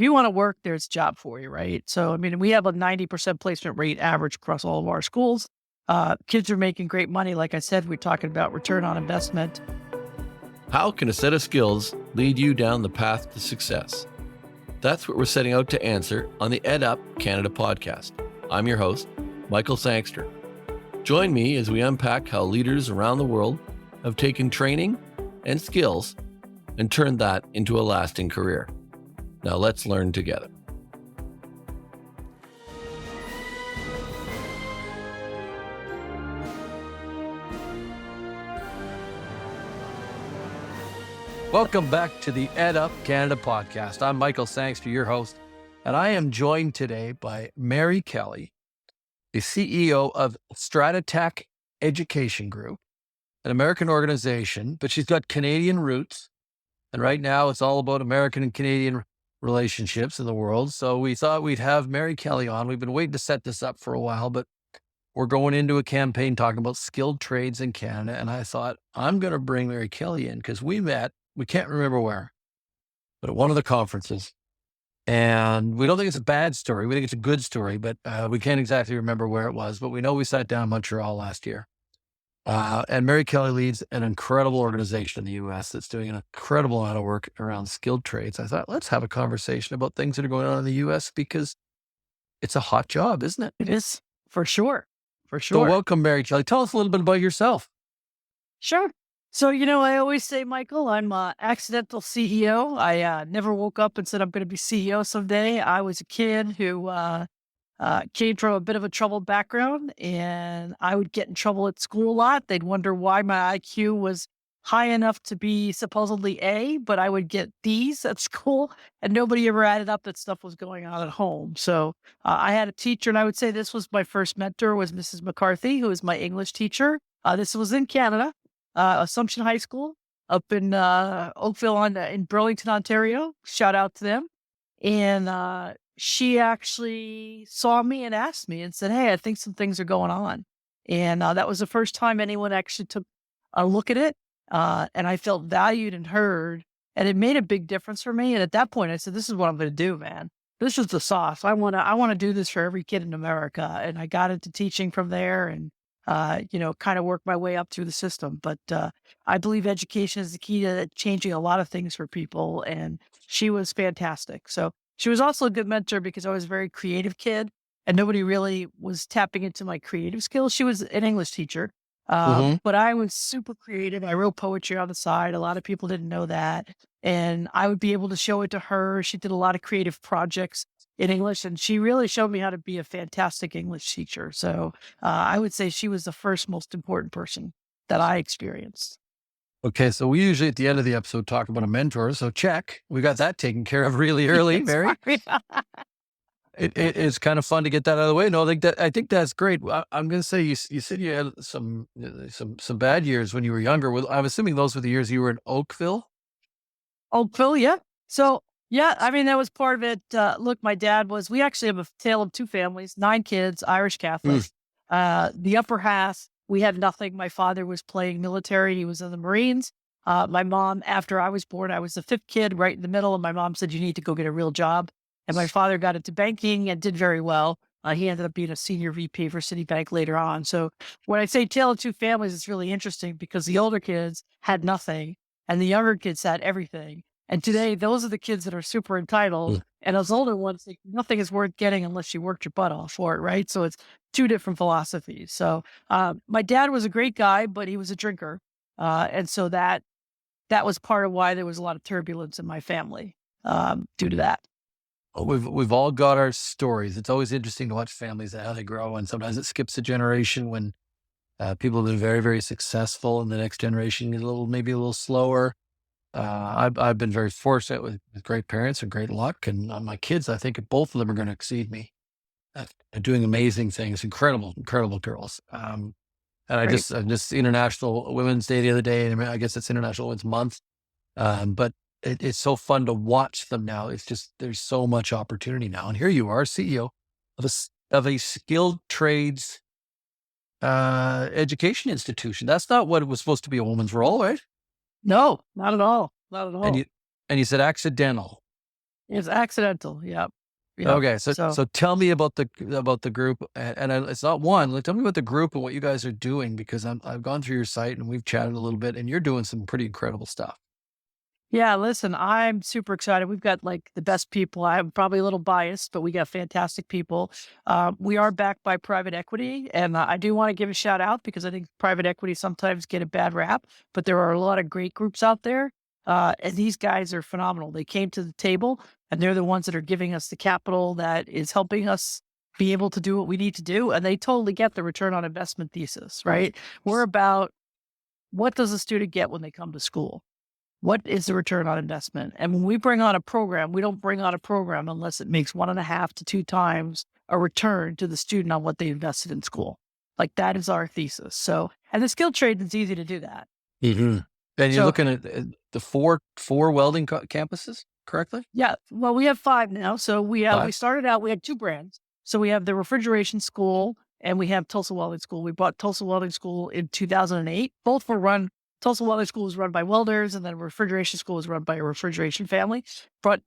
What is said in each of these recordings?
you want to work, there's a job for you, right? So, I mean, we have a 90% placement rate average across all of our schools. Kids are making great money. Like I said, we're talking about return on investment. How can a set of skills lead you down the path to success? That's what we're setting out to answer on the EdUp Canada podcast. I'm your host, Michael Sangster. Join me as we unpack how leaders around the world have taken training and skills and turned that into a lasting career. Now let's learn together. Welcome back to the EdUp Canada podcast. I'm Michael Sangster, your host, and I am joined today by Mary Kelly, the CEO of Strata Tech Education Group, an American organization, but she's got Canadian roots. And right now it's all about American and Canadian relationships in the world. So we thought we'd have Mary Kelly on. We've been waiting to set this up for a while, but we're going into a campaign talking about skilled trades in Canada. And I thought, I'm going to bring Mary Kelly in because we met, we can't remember where, but at one of the conferences. And we don't think it's a bad story. We think it's a good story, but we can't exactly remember where it was. But we know we sat down in Montreal last year. And Mary Kelly leads an incredible organization in the U.S. that's doing an incredible amount of work around skilled trades. I thought, let's have a conversation about things that are going on in the U.S. because it's a hot job, isn't it? It is, for sure. For So sure. welcome, Mary Kelly. Tell us a little bit about yourself. Sure. So, I always say, Michael, I'm an accidental CEO. I never woke up and said I'm going to be CEO someday. I was a kid who came from a bit of a troubled background, and I would get in trouble at school a lot. They'd wonder why my IQ was high enough to be supposedly A, but I would get D's at school, and nobody ever added up that stuff was going on at home. So I had a teacher, and I would say this was my first mentor, was Mrs. McCarthy, who was my English teacher. This was in Canada. Assumption High School up in Oakville in Burlington, Ontario. Shout out to them. And she actually saw me and asked me and said, "Hey, I think some things are going on." And that was the first time anyone actually took a look at it. And I felt valued and heard, and it made a big difference for me. And at that point, I said, "This is what I'm going to do, man. This is the sauce. I want to do this for every kid in America." And I got into teaching from there, and kind of work my way up through the system. But I believe education is the key to changing a lot of things for people. And she was fantastic. So she was also a good mentor because I was a very creative kid and nobody really was tapping into my creative skills. She was an English teacher, but I was super creative. I wrote poetry on the side. A lot of people didn't know that. And I would be able to show it to her. She did a lot of creative projects in English, and she really showed me how to be a fantastic English teacher. So I would say she was the first most important person that I experienced. Okay, so we usually at the end of the episode talk about a mentor. So check, we got that taken care of really early, Mary. It's kind of fun to get that out of the way. No, I think that's great. I'm going to say you said you had some bad years when you were younger. I'm assuming those were the years you were in Oakville. Oakville, yeah. So yeah, I mean, that was part of it. Look, my dad we actually have a tale of two families, 9 kids, Irish Catholic. The upper half, we had nothing. My father was playing military. He was in the Marines. My mom, after I was born, I was the 5th kid right in the middle. And my mom said, "You need to go get a real job." And my father got into banking and did very well. He ended up being a senior VP for Citibank later on. So when I say tale of two families, it's really interesting because the older kids had nothing and the younger kids had everything. And today, those are the kids that are super entitled. And those older ones think nothing is worth getting unless you worked your butt off for it, right? So it's two different philosophies. So my dad was a great guy, but he was a drinker. And so that was part of why there was a lot of turbulence in my family due to that. We've all got our stories. It's always interesting to watch families and how they grow. And sometimes it skips a generation when people have been very, very successful and the next generation is maybe a little slower. I've been very fortunate with great parents and great luck. And my kids, I think both of them are going to exceed me. They're doing amazing things, incredible girls. And just International Women's Day the other day, and I guess it's International Women's Month. But it's so fun to watch them now. It's just, there's so much opportunity now. And here you are, CEO of a skilled trades education institution. That's not what it was supposed to be, a woman's role, right? No, not at all. Not at all. And you said accidental. It's accidental. Yep. Yep. Okay, so So tell me about the group, it's not one. Like, tell me about the group and what you guys are doing because I've gone through your site and we've chatted a little bit, and you're doing some pretty incredible stuff. yeah, listen, I'm super excited. We've got like the best people. I'm probably a little biased, but we got fantastic people. We are backed by private equity, and I do want to give a shout out because I think private equity sometimes get a bad rap, but there are a lot of great groups out there, and these guys are phenomenal. They came to the table, and they're the ones that are giving us the capital that is helping us be able to do what we need to do, and they totally get the return on investment thesis, right? We're about what does a student get when they come to school? What is the return on investment? And when we bring on a program, we don't bring on a program unless it makes 1.5 to 2 times a return to the student on what they invested in school. Like that is our thesis. So, and the skilled trade is easy to do that. Hmm. And you're So, looking at the four welding campuses, correctly? yeah, well, we have 5 now. So we Five. started out, we had 2 brands. So we have the Refrigeration School and we have Tulsa Welding School. We bought Tulsa Welding School in 2008. Both were run Tulsa Welding School was run by welders, and then Refrigeration School was run by a refrigeration family. But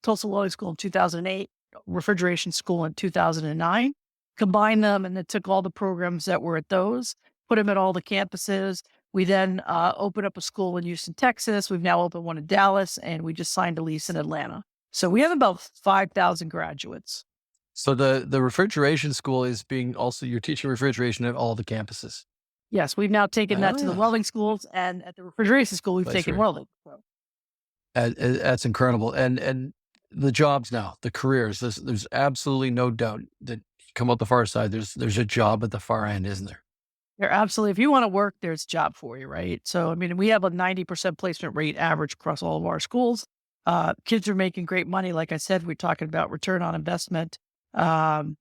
Tulsa Welding School in 2008, Refrigeration School in 2009. Combined them, and then took all the programs that were at those, put them at all the campuses. We then opened up a school in Houston, Texas. We've now opened one in Dallas, and we just signed a lease in Atlanta. So we have about 5,000 graduates. So the refrigeration school is being also you're teaching refrigeration at all the campuses. Yes, we've now taken that to the Ah, welding schools, and at the refrigeration school, we've that's taken right. welding. So, That's incredible. And the jobs now, the careers. There's absolutely no doubt that you come out the far side. There's a job at the far end, isn't there? they're absolutely, if you want to work, there's a job for you, right? So, I mean, we have a 90% placement rate average across all of our schools. Kids are making great money. Like I said, we're talking about return on investment. Um,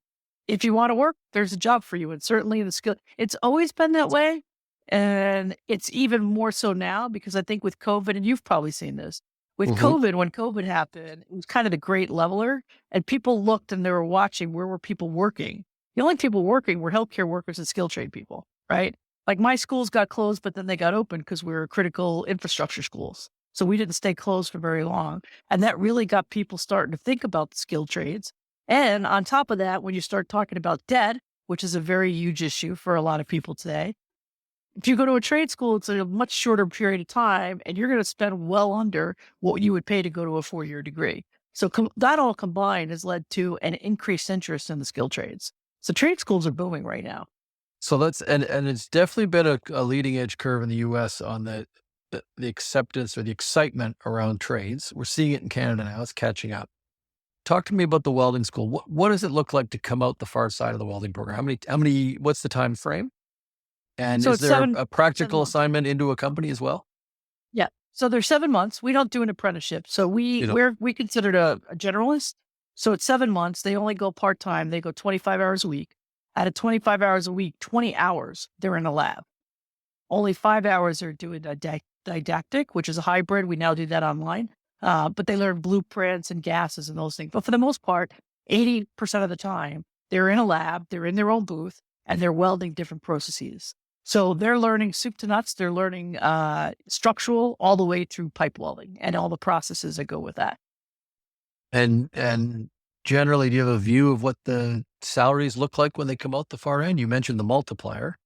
if you want to work, there's a job for you. And certainly the skill, it's always been that way. And it's even more so now because I think with COVID, and you've probably seen this, with Hmm. COVID, when COVID happened, it was kind of the great leveler. And people looked and they were watching where were people working. The only people working were healthcare workers and skill trade people, right? Like my schools got closed, but then they got open because we were critical infrastructure schools. So we didn't stay closed for very long. And that really got people starting to think about the skill trades. And on top of that, when you start talking about debt, which is a very huge issue for a lot of people today, if you go to a trade school, it's a much shorter period of time and you're going to spend well under what you would pay to go to a 4-year degree. So that all combined has led to an increased interest in the skill trades. So trade schools are booming right now. So that's and it's definitely been a leading edge curve in the U.S. on the acceptance or the excitement around trades. We're seeing it in Canada now. It's catching up. Talk to me about the welding school. What does it look like to come out the far side of the welding program? How many, what's the time frame? And So is it's there seven a seven practical months. assignment into a company as well? Yeah. So they're 7 months. We don't do an apprenticeship. So You know, we considered a generalist. So it's 7 months. They only go part-time. They go 25 hours a week. Out of 25 hours a week, 20 hours they're in a lab. Only 5 hours are doing a didactic, which is a hybrid. We now do that online. But they learn blueprints and gases and those things. But for the most part, 80% of the time, they're in a lab, they're in their own booth, and they're welding different processes. So they're learning soup to nuts. They're learning structural all the way through pipe welding and all the processes that go with that. and generally, do you have a view of what the salaries look like when they come out the far end? You mentioned the multiplier.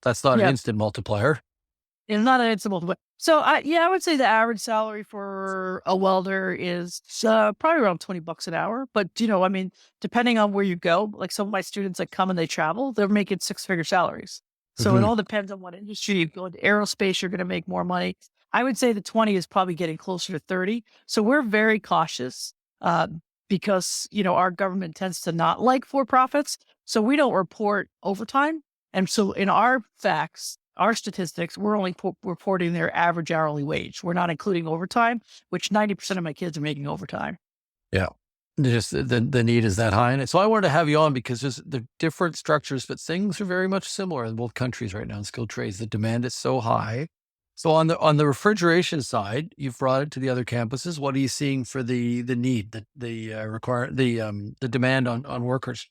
That's not an Yeah, instant multiplier. it's not an instant multiple. So I would say the average salary for a welder is probably around $20 an hour. But I mean, depending on where you go, like some of my students that come and they travel, they're making 6-figure salaries. So it Mhm. all depends on what industry you go into. Aerospace, you're going to make more money. I would say the 20 is probably getting closer to 30. So we're very cautious uh, because our government tends to not like for profits. So we don't report overtime. And so in our facts, our statistics, we're only reporting their average hourly wage. We're not including overtime, which 90% of my kids are making overtime. Yeah. Just the need is that high. And so I wanted to have you on because there's the different structures, but things are very much similar in both countries right now in skilled trades. The demand is so high. So on the refrigeration side, you've brought it to the other campuses. What are you seeing for the need, the demand on workers?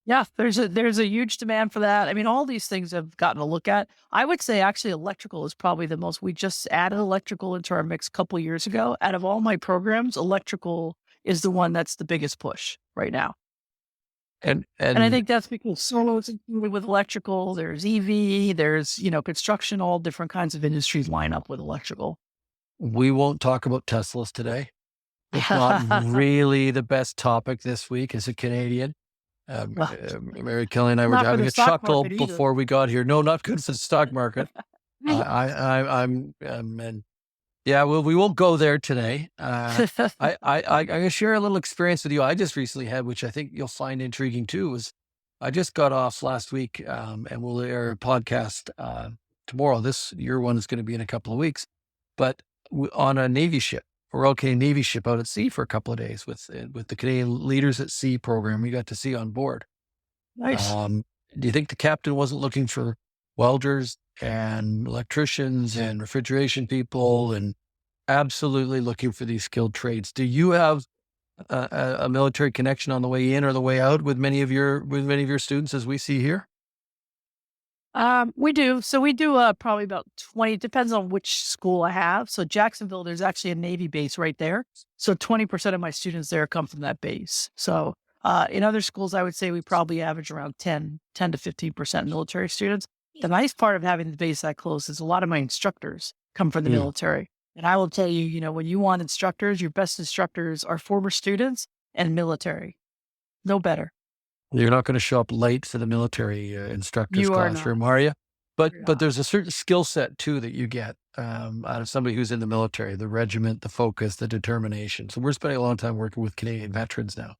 Yeah, there's a huge demand for that. I mean, all these things have gotten a look at. I would say actually electrical is probably the most. We just added electrical into our mix a couple years ago. Out of all my programs, electrical is the one that's the biggest push right now. And And I and think that's because solar's included with electrical, there's EV, there's, construction, all different kinds of industries line up with electrical. we won't talk about Teslas today. It's not really the best topic this week as a Canadian. Well, Mary Kelly and I were not for having the a stock chuckle market either. before we got here. No, not good for the stock market. And yeah, well, we won't go there today. I'm going to share a little experience with you I just recently had, which I think you'll find intriguing too. Was I just got off last week, and we'll air a podcast tomorrow. Your one is going to be in a couple of weeks, but on a Navy ship, a Royal Canadian Navy ship out at sea for a couple of days with the Canadian Leaders at Sea program. We got to see on board. Nice. Do you think the captain wasn't looking for welders and electricians and refrigeration people and absolutely looking for these skilled trades? Do you have a military connection on the way in or the way out with many of your students as we see here? We do. So we do probably about 20, depends on which school I have. So Jacksonville, there's actually a Navy base right there. So 20% of my students there come from that base. So in other schools, I would say we probably average around 10 to 15% military students. The nice part of having the base that close is a lot of my instructors come from the Mm. military. And I will tell you, when you want instructors, your best instructors are former students and military. No better. You're not going to show up late for the military instructor's You are not. classroom, are you? You're But not. there's a certain skill set too that you get out of somebody who's in the military, the regiment, the focus, the determination. So we're spending a long time working with Canadian veterans now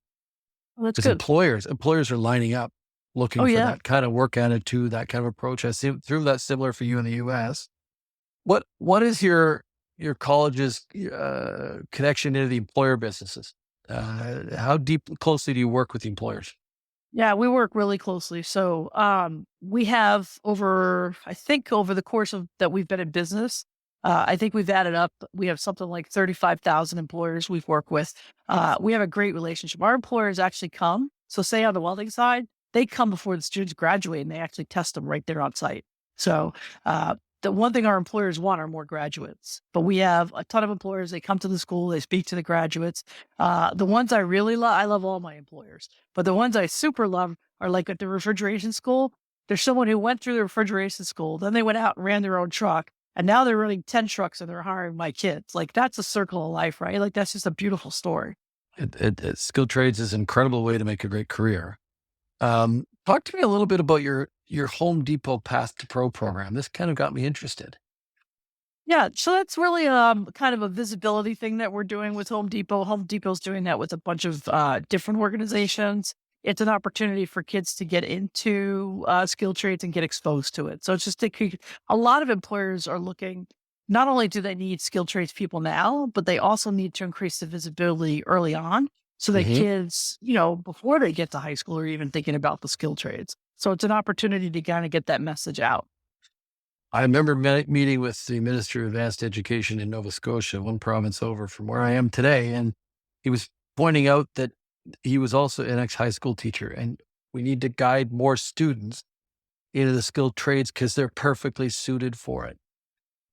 Well, that's because good. employers are lining up Oh, looking for yeah. that kind of work attitude, that kind of approach. I see through that similar for you in the U.S. What is your college's connection into the employer businesses? How closely do you work with the employers? Yeah, we work really closely. So, we have I think over the course of that we've been in business, I think we've added up. We have something like 35,000 employers we've worked with. We have a great relationship. Our employers actually come. So, say on the welding side, they come before the students graduate and they actually test them right there on site. So, the one thing our employers want are more graduates, but we have a ton of employers. They come to the school, they speak to the graduates. The ones I really love, I love all my employers. But the ones I super love are like at the refrigeration school. There's someone who went through the refrigeration school, then they went out and ran their own truck, and now they're running 10 trucks and they're hiring my kids. Like that's a circle of life, right? Like that's just a beautiful story. Skilled trades is an incredible way to make a great career. Talk to me a little bit about your Home Depot Path to Pro program. This kind of got me interested. Yeah, so that's really kind of a visibility thing that we're doing with Home Depot. Home Depot's doing that with a bunch of different organizations. It's an opportunity for kids to get into skilled trades and get exposed to it. So it's just a lot of employers are looking. Not only do they need skilled trades people now, but they also need to increase the visibility early on, so that Hmm. kids, before they get to high school, are even thinking about the skilled trades. So it's an opportunity to kind of get that message out. I remember meeting with the Minister of Advanced Education in Nova Scotia, one province over from where I am today, and he was pointing out that he was also an ex-high school teacher, and we need to guide more students into the skilled trades because they're perfectly suited for it.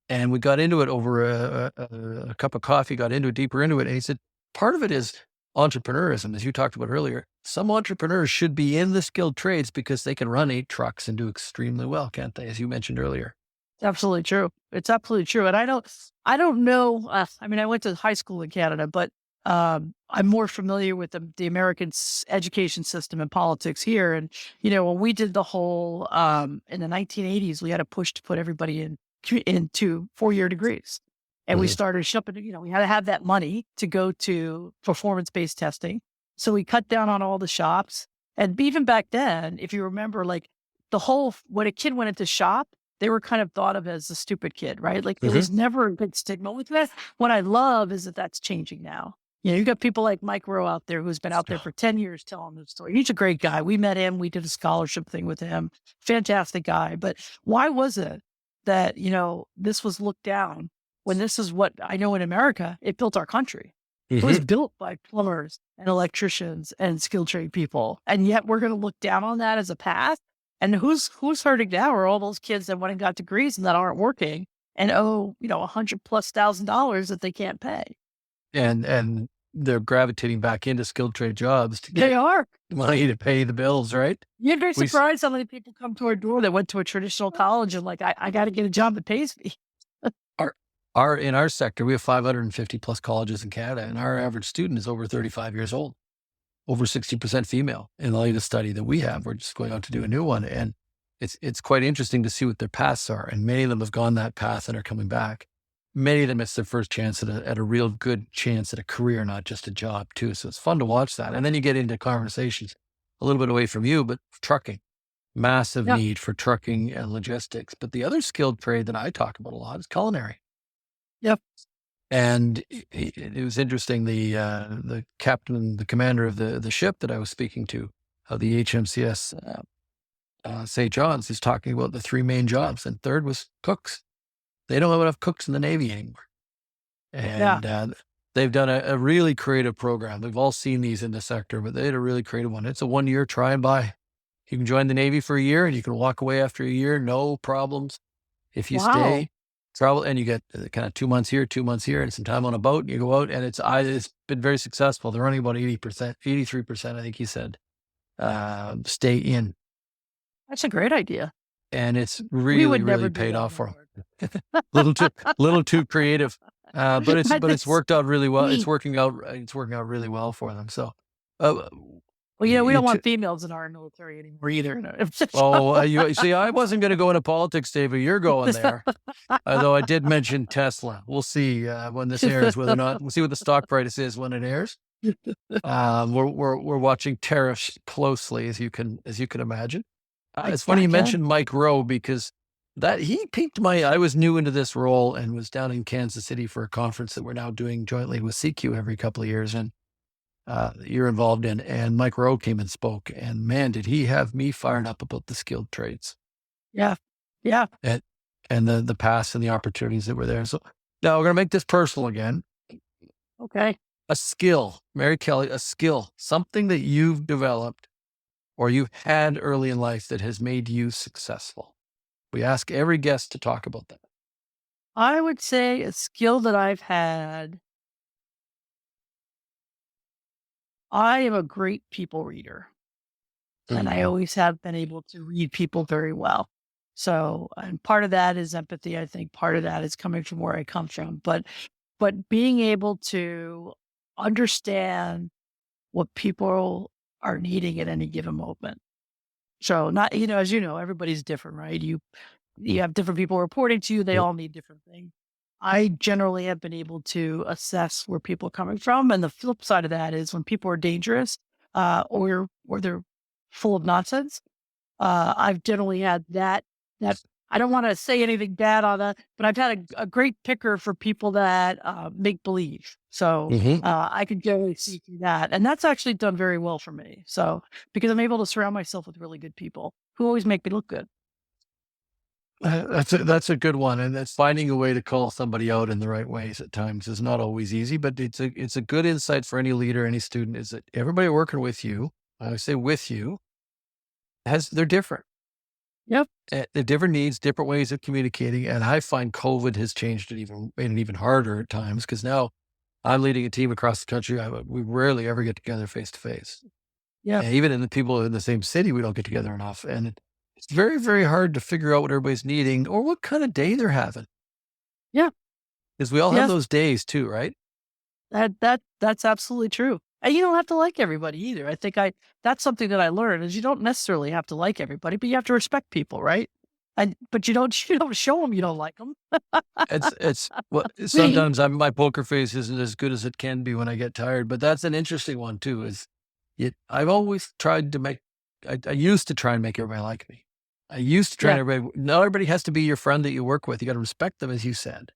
And we got into it over a cup of coffee, got into it deeper into it. And he said, part of it is entrepreneurism, as you talked about earlier. Some entrepreneurs should be in the skilled trades because they can run 8 trucks and do extremely well, can't they? As you mentioned earlier. It's absolutely true. It's absolutely true. And I don't know. I mean, I went to high school in Canada, but I'm more familiar with the American education system and politics here. And, when we did the whole, in the 1980s, we had a push to put everybody into 4-year degrees. And we Mhm. started shipping, we had to have that money to go to performance-based testing. So we cut down on all the shops. And even back then, if you remember, like when a kid went into shop, they were kind of thought of as a stupid kid, right? Like there Mhm. was never a big stigma with that. What I love is that that's changing now. You got people like Mike Rowe out there who's been out there for 10 years telling the story. He's a great guy. We met him. We did a scholarship thing with him. Fantastic guy. But why was it that, this was looked down when this is what I know in America, it built our country. It was Mhm. built by plumbers and electricians and skilled trade people. And yet we're going to look down on that as a path. And who's hurting now are all those kids that went and got degrees and that aren't working and owe, $100,000+ that they can't pay. And they're gravitating back into skilled trade jobs to They get are. money to pay the bills, right? You'd be We s- surprised how many people come to our door that went to a traditional college and like, I got to get a job that pays me. our our in our sector, we have 550 plus colleges in Canada, and our average student is over 35 years old, over 60% female in the latest study that we have. We're just going out to do a new one, and it's quite interesting to see what their paths are. And many of them have gone that path and are coming back. Many of them, it's their first chance at a real good chance at a career, not just a job too. So it's fun to watch that. And then you get into conversations a little bit away from you, but trucking, massive Yeah. need for trucking and logistics. But the other skilled trade that I talk about a lot is culinary. Yep. And it was interesting. The captain, the commander of the ship that I was speaking to, the HMCS St. John's, is talking about the three main jobs, and third was cooks. They don't have enough cooks in the Navy anymore, Yeah. and they've done a really creative program. We've all seen these in the sector, but they had a really creative one. It's a 1-year try and buy. You can join the Navy for a year, and you can walk away after a year, no problems. If you Wow. stay, travel, and you get kind of 2 months here, 2 months here, and some time on a boat, and you go out, and it's been very successful. They're running about 80%, 83%, I think he said, stay in. That's a great idea. And it's We really, would really never do paid that off in for our them. Little too creative. But work. it's worked out really well. We It's working out really well for them. So, uh, Well, we you don't t- want females in our military anymore either. No. you see, I wasn't going to go into politics, David. You're going there. Although I did mention Tesla. We'll see when this airs, whether or not we'll see what the stock price is when it airs. We're watching tariffs closely, as you can imagine. It's funny I you can. mentioned Mike Rowe, because that he piqued I was new into this role and was down in Kansas City for a conference that we're now doing jointly with CQ every couple of years, and you're involved in. And Mike Rowe came and spoke, and man, did he have me fired up about the skilled trades Yeah. Yeah. and the paths and the opportunities that were there. So now we're going to make this personal again. Okay. A skill, Mary Kelly, a skill, something that you've developed or you've had early in life that has made you successful. We ask every guest to talk about that. I would say a skill that I've had, I am a great people reader, and I Mhm. always have been able to read people very well. So, and part of that is empathy. I think part of that is coming from where I come from, but being able to understand what people are needing at any given moment. So not, as you know, everybody's different, right? You have different people reporting to you. They Yep. all need different things. I generally have been able to assess where people are coming from. And the flip side of that is when people are dangerous, or they're full of nonsense. I've generally had that I don't want to say anything bad on that, but I've had a great picker for people that make believe. So Mhm. I could generally see through that. And that's actually done very well for me. So because I'm able to surround myself with really good people who always make me look good. That's a good one, and that's finding a way to call somebody out in the right ways at times is not always easy, but it's a good insight for any leader, any student, is that everybody working with you, I say with you, they're different. Yep. They're different needs, different ways of communicating, and I find COVID has changed it, even made it even harder at times, because now I'm leading a team across the country. We rarely ever get together face to face. Yep. And even in the people in the same city, we don't get together enough. And it's very, very hard to figure out what everybody's needing or what kind of day they're having. Yeah. Because we all have Yes. those days too, right? That's absolutely true. And you don't have to like everybody either. I think that's something that I learned is you don't necessarily have to like everybody, but you have to respect people, right? And but you don't you don't show them you don't like them. It's what sometimes my poker face isn't as good as it can be when I get tired, but that's an interesting one too. I've always tried to I used to try and make everybody like me. I used to try Yeah. and not everybody has to be your friend that you work with. You got to respect them, as you said.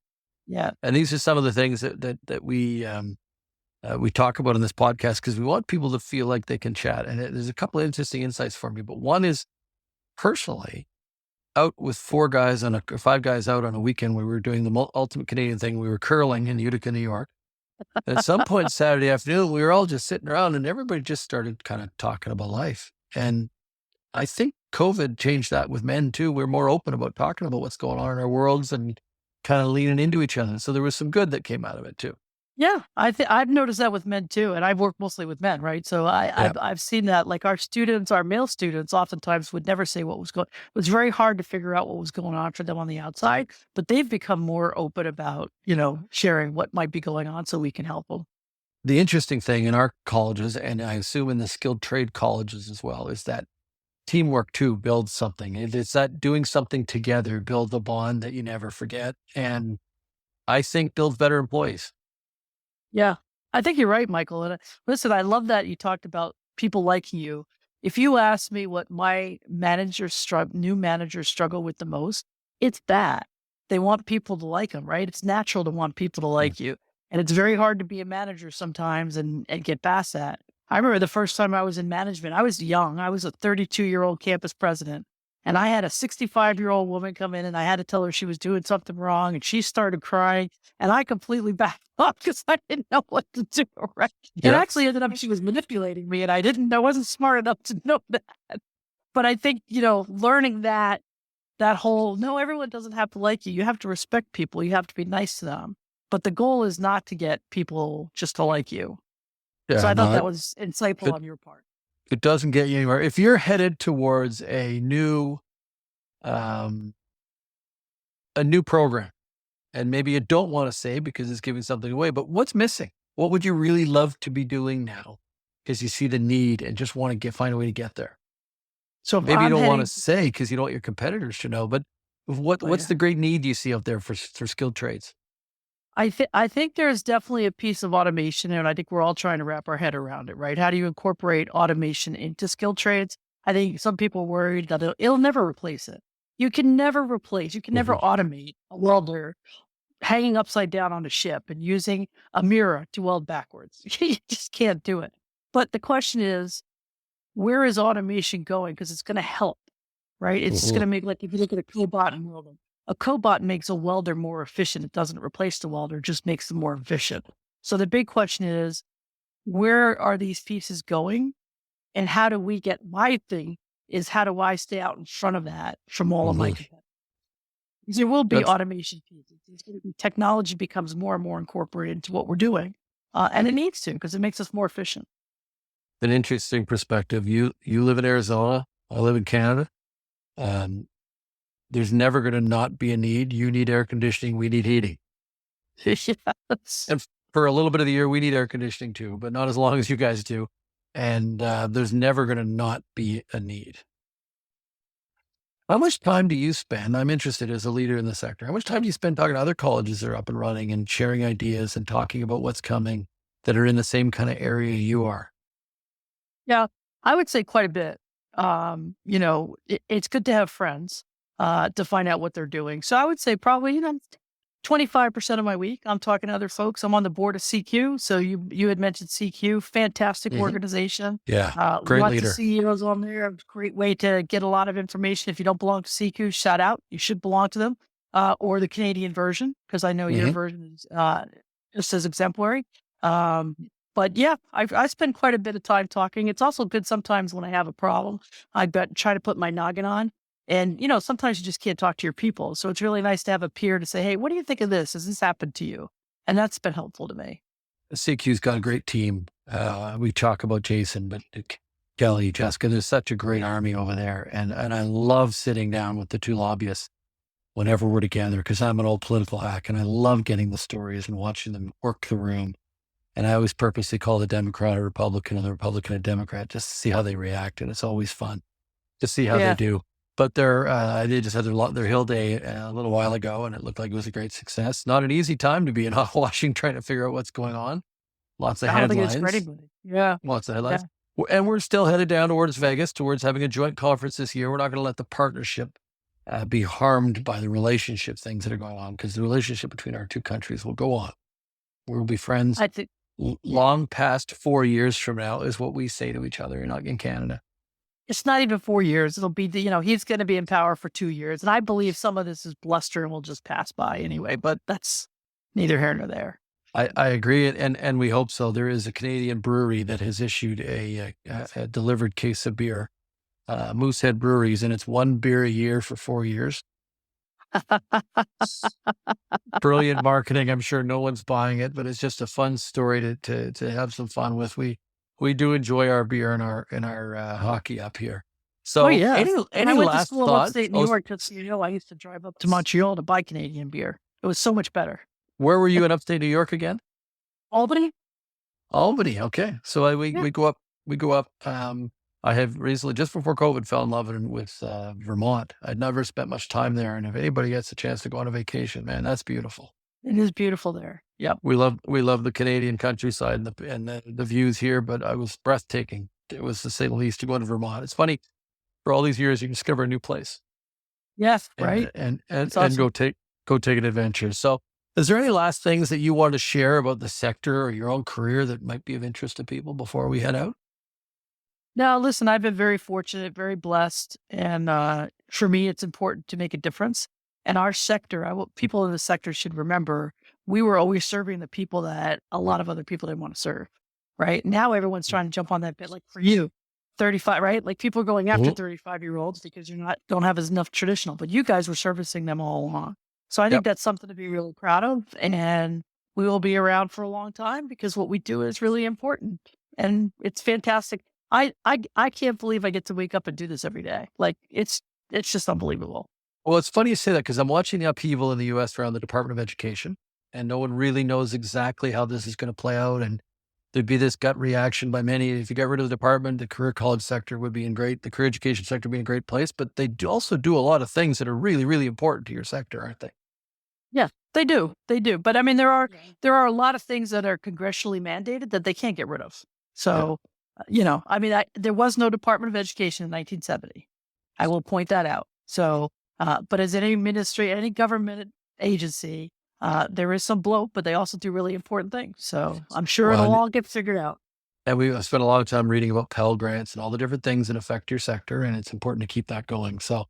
Yeah. And these are some of the things that we talk about in this podcast, because we want people to feel like they can chat. And there's a couple of interesting insights for me, but one is personally out with 5 guys out on a weekend. We were doing the ultimate Canadian thing. We were curling in Utica, New York. And at some point Saturday afternoon, we were all just sitting around and everybody just started kind of talking about life. And I think COVID changed that with men too. We're more open about talking about what's going on in our worlds and kind of leaning into each other. So there was some good that came out of it too. Yeah, I've noticed that with men too, and I've worked mostly with men, right? So Yeah. I've seen that. Like our students, our male students, oftentimes would never say what was going. It was very hard to figure out what was going on for them on the outside, but they've become more open about sharing what might be going on, so we can help them. The interesting thing in our colleges, and I assume in the skilled trade colleges as well, is that teamwork too builds something. It's that doing something together builds a bond that you never forget. And I think builds better employees. Yeah, I think you're right, Michael. And listen, I love that you talked about people liking you. If you ask me what my new managers struggle with the most, it's that they want people to like them, right? It's natural to want people to Mm. like you, and it's very hard to be a manager sometimes and get past that. I remember the first time I was in management. I was young. I was a 32-year-old campus president, and I had a 65-year-old woman come in, and I had to tell her she was doing something wrong, and she started crying. And I completely backed up because I didn't know what to do, right? It Yeah. actually ended up she was manipulating me, and I wasn't smart enough to know that. But I think, learning that whole, no, everyone doesn't have to like you. You have to respect people. You have to be nice to them. But the goal is not to get people just to like you. So Yeah. I thought No, that was insightful it, on your part. it doesn't get you anywhere. If you're headed towards um, a new program, and maybe you don't want to say because it's giving something away, but what's missing? What would you really love to be doing now? Because you see the need and just want to find a way to get there. So if Maybe you I'm don't want to heading, say because you don't want your competitors to know, but oh what's yeah. the great need you see out there for skilled trades? I think there's definitely a piece of automation, and I think we're all trying to wrap our head around it, right? How do you incorporate automation into skilled trades? I think some people are worried that it'll never replace it. You can never Mhm. automate a welder hanging upside down on a ship and using a mirror to weld backwards. You just can't do it. But the question is, where is automation going? Because it's going to help, right? It's going Mhm. to make, like, if you look at a cobot and welding, a cobot makes a welder more efficient. It doesn't replace the welder, it just makes them more efficient. So the big question is, where are these pieces going? And how do we get, my thing is, how do I stay out in front of that from all of my Mhm. competitors? There will be That's automation pieces. Technology becomes more and more incorporated into what we're doing. And it needs to, because it makes us more efficient. an interesting perspective. You live in Arizona. I live in Canada. Um, there's never going to not be a need. You need air conditioning. We need heating. Yes. And for a little bit of the year, we need air conditioning too, but not as long as you guys do. And there's never going to not be a need. How much time do you spend? I'm interested as a leader in the sector. How much time do you spend talking to other colleges that are up and running and sharing ideas and talking about what's coming that are in the same kind of area you are? Yeah, I would say quite a bit. It's good to have friends to find out what they're doing. So I would say probably, 25% of my week, I'm talking to other folks. I'm on the board of CQ. So you had mentioned CQ, fantastic Hmm. organization. Yeah. Great Lots of leader. CEOs on there. Great way to get a lot of information. If you don't belong to CQ, shout out. You should belong to them, or the Canadian version, because I know your Hmm. version is just as exemplary. Um, but yeah, I spend quite a bit of time talking. It's also good sometimes when I have a problem. Try to put my noggin on. And, sometimes you just can't talk to your people. So it's really nice to have a peer to say, hey, what do you think of this? Has this happened to you? And that's been helpful to me. CQ's got a great team. We talk about Jason, but Kelly, Jessica, there's such a great army over there. And I love sitting down with the two lobbyists whenever we're together because I'm an old political hack and I love getting the stories and watching them work the room. And I always purposely call the Democrat a Republican and the Republican a Democrat just to see how they react. And it's always fun to see how they Yeah. do. But they just had their Hill Day a little while ago, and it looked like it was a great success. Not an easy time to be in hot washing trying to figure out what's going on. Lots of I don't think it's for headlines, anybody. Yeah. lots of headlines. Yeah. And we're still headed down towards Vegas, towards having a joint conference this year. We're not going to let the partnership be harmed by the relationship things that are going on because the relationship between our two countries will go on. We'll be friends I think, yeah. long past 4 years from now, is what we say to each other in Canada. It's not even 4 years. It'll be, he's going to be in power for 2 years. And I believe some of this is bluster and will just pass by anyway, but that's neither here nor there. I agree, and we hope so. There is a Canadian brewery that has issued a delivered case of beer, Moosehead Breweries, and it's one beer a year for 4 years. Brilliant marketing. I'm sure no one's buying it, but it's just a fun story to have some fun with. We do enjoy our beer and our hockey up here. Oh, So yeah. And I any went to last school thoughts? upstate New York because, I used to drive up to Montreal to buy Canadian beer. It was so much better. Where were you in upstate New York again? Albany? Albany. Okay. So Yeah. we go up. We go up. I have recently, just before COVID, fell in love with Vermont. I'd never spent much time there, and if anybody gets a chance to go on a vacation, man, that's beautiful. It is beautiful there. Yep. We love the Canadian countryside and the views here, but I was breathtaking. It was, to say the least, to go to Vermont. It's funny, for all these years, you discover a new place Yes, right? It's and awesome. go take an adventure. So, is there any last things that you want to share about the sector or your own career that might be of interest to people before we head out? No, listen, I've been very fortunate, very blessed, and for me, it's important to make a difference. And our sector, people in the sector should remember, we were always serving the people that a lot of other people didn't want to serve. Right now, everyone's trying to jump on that bit. Like for you, 35, right? Like people are going after Mhm. 35-year-olds because don't have as enough traditional, but you guys were servicing them all along. So I think Yep. that's something to be really proud of, and we will be around for a long time because what we do is really important and it's fantastic. I can't believe I get to wake up and do this every day. Like it's just unbelievable. Well, it's funny you say that because I'm watching the upheaval in the U.S. around the Department of Education, and no one really knows exactly how this is going to play out. And there'd be this gut reaction by many. If you get rid of the department, the career college sector would be in the career education sector would be in a great place. But they also do a lot of things that are really, really important to your sector, aren't they? Yeah, they do. They do. But I mean, there are a lot of things that are congressionally mandated that they can't get rid of. Yeah. So, I mean, there was no Department of Education in 1970. I will point that out. So, but as any government agency, there is some bloat, but they also do really important things. So I'm sure Well, it'll all get figured out. and we spent a lot of time reading about Pell Grants and all the different things that affect your sector, and it's important to keep that going. So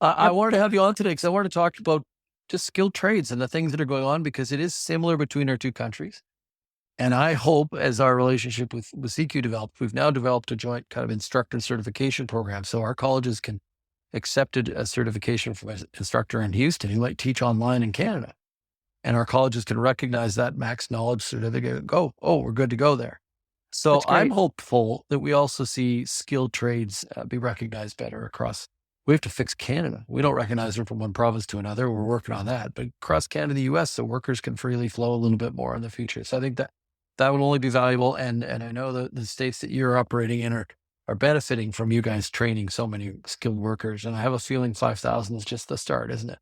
I Yep. wanted to have you on today because I wanted to talk about just skilled trades and the things that are going on because it is similar between our two countries. And I hope as our relationship with CQ developed, we've now developed a joint kind of instructor certification program. So our colleges can accepted a certification from an instructor in Houston who might teach online in Canada. And our colleges can recognize that max knowledge certificate and go, oh, we're good to go there. So That's I'm great. hopeful that we also see skilled trades be recognized better across. We have to fix Canada. We don't recognize them from one province to another. We're working on that, but across Canada and the US, so workers can freely flow a little bit more in the future. So I think that will only be valuable. And I know the states that you're operating in are benefiting from you guys training so many skilled workers. And I have a feeling 5,000 is just the start, isn't it?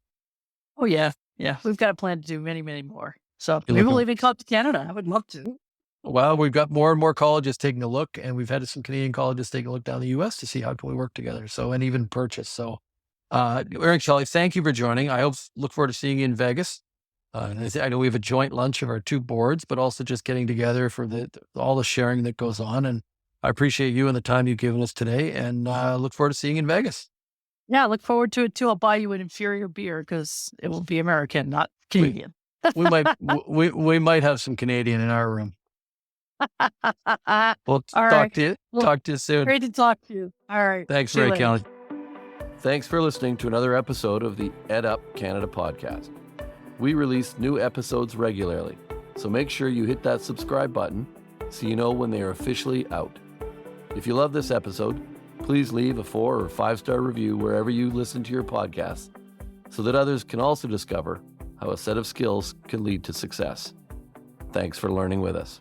Oh yeah, yeah. We've got a plan to do many, many more. So You're maybe we'll looking even come to Canada. I would love to. well. We've got more and more colleges taking a look, and we've had some Canadian colleges taking a look down the U.S. to see how can we work together. So and even purchase. So, Eric Shelley, thank you for joining. I look forward to seeing you in Vegas. And I know we have a joint lunch of our two boards, but also just getting together for all the sharing that goes on. And I appreciate you and the time you've given us today, and look forward to seeing you in Vegas. Yeah, I look forward to it too. I'll buy you an inferior beer because it will be American, not We Canadian. we might have some Canadian in our room. All We'll right. Well, talk to you soon. great to talk to you. All right. Thanks, See you Ray later. Kelly. Thanks for listening to another episode of the Ed Up Canada podcast. We release new episodes regularly, so make sure you hit that subscribe button so you know when they are officially out. If you love this episode, please leave a 4 or 5-star review wherever you listen to your podcasts so that others can also discover how a set of skills can lead to success. Thanks for learning with us.